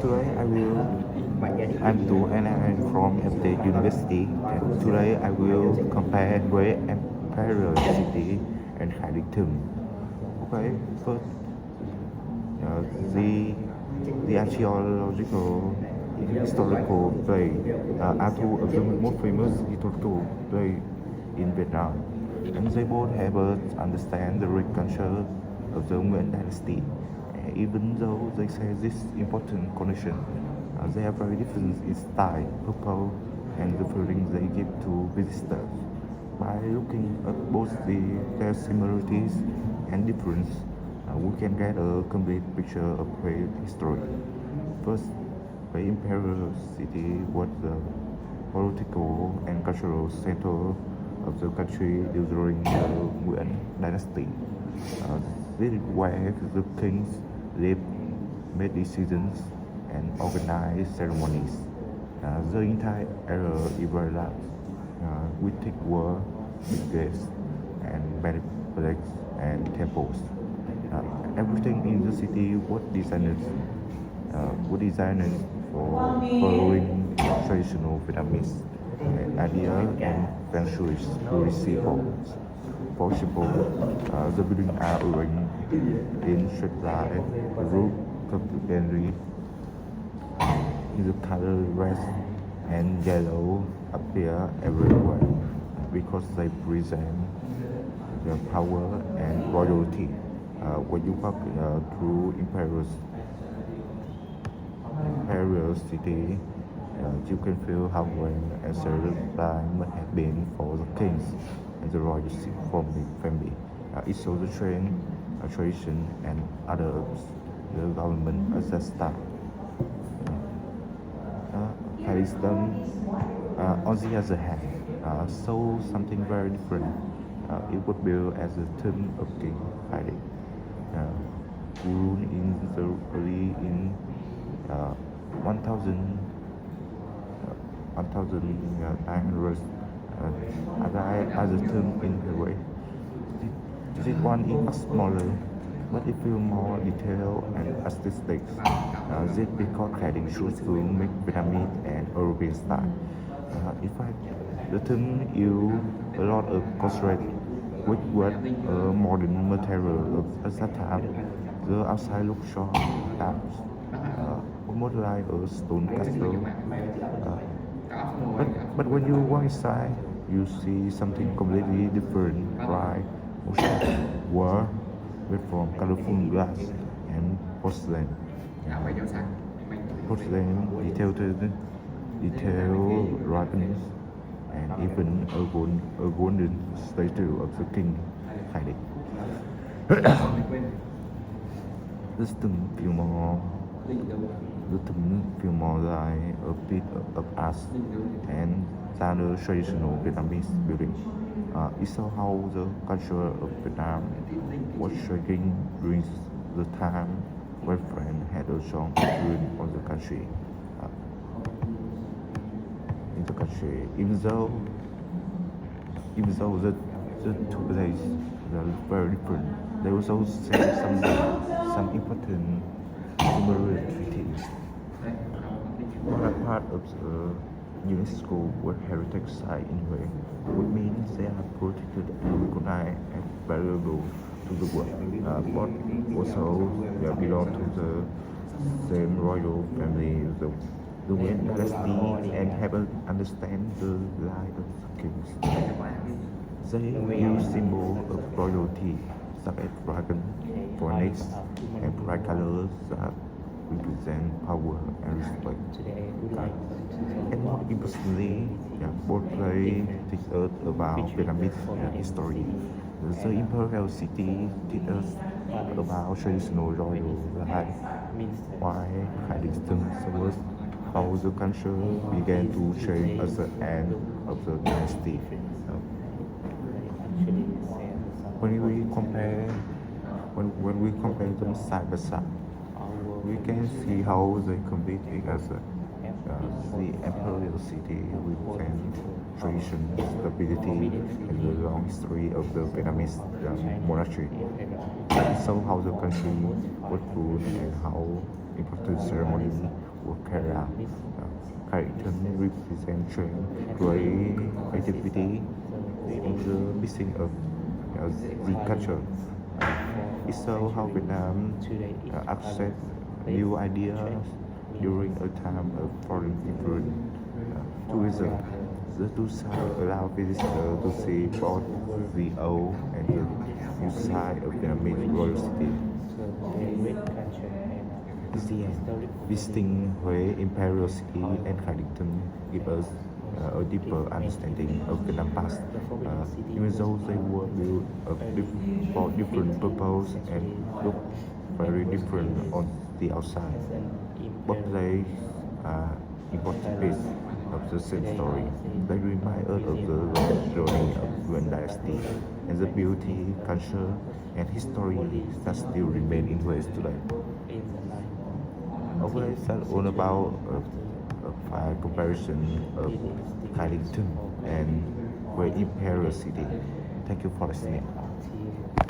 Today I'm Tu and I'm from State University. And today I will compare Great Imperial City and Haddington. Okay, first uh, the the archaeological historical play are two of the most famous historical play in Vietnam, and they both help us understand the rich culture of the Nguyen dynasty. Even though they share this important connection, they are very different in style, purpose, and the feeling they give to visitors. By looking at both their similarities and difference, we can get a complete picture of their history. First, the Imperial City was the political and cultural center of the country during the Nguyen dynasty. Uh, this is where the kings lived, made decisions, and organized ceremonies. The entire area developed with thick wall, big gates, and many plaques and temples. Everything in the city was designed for following traditional Vietnamese idea and feng shui principles. For example, the buildings are arranged in straight line, the roof completely in the color red and yellow appear everywhere because they present the power and royalty. When you walk through Imperial City, you can feel how grand and serene time must have been for the kings and the royal family. It shows the tradition, and others, the government as a staff. Palestine, on the other hand, saw something very different. It was built as a tomb of King Khalid, who ruled in the early in 1000, 1900, as a tomb in the way. This one is much smaller, but it feels more detailed and artistic. This because cladding shoes will make Vietnamese and European style. In fact, the tomb use a lot of concrete, which was a modern material at that time. The outside looks sharp, dark, almost like a stone castle. But when you walk inside, you see something completely different, right? Were made from colorful glass and porcelain. Porcelain, detailed ribbons, and even a golden statue of the king Khalid. This tomb feel more like a bit of art and than a traditional Vietnamese building. It shows how the culture of Vietnam was changing during the time when France had a strong influence on the country. Uh, in the country, even though the two places are very different, they also share some important similarities. They are part of the UNESCO World Heritage Site anyway, which means they are protected and recognized as valuable to the world. But also they belong to the same royal family, the Nguyen dynasty, and haven't understand the line of the kings. They use symbols of royalty such as dragon, phoenix, and bright colors that represent power and respect. And more importantly, both play teach us about Vietnamese history. The Imperial City teach us about traditional royal life, while Haddington shows how the culture began to change at the end of the dynasty. When we compare them side by side, we can see how they compete together. The Imperial City represents tradition, stability, and the long history of the Vietnamese monarchy. It shows how the country was ruled and how important ceremonies Wakara. Character represent strength, great creativity, and the missing of the culture. It shows how Vietnam accept new ideas during a time of foreign influence. Tourism. The two sides allow visitors to see both the old and the new side of Vietnamese royal city. At the end, visiting Hue, Imperial City, and Khai give us a deeper understanding of Vietnam past. Even though they were built for different purposes and look very different on the outside, but they are important piece of the same story. They remind us of the long journey of Yuan dynasty and the beauty, culture, and history that still remain in Hue today. Okay, that's all about a comparison of Khai and Great Imperial City. Thank you for listening.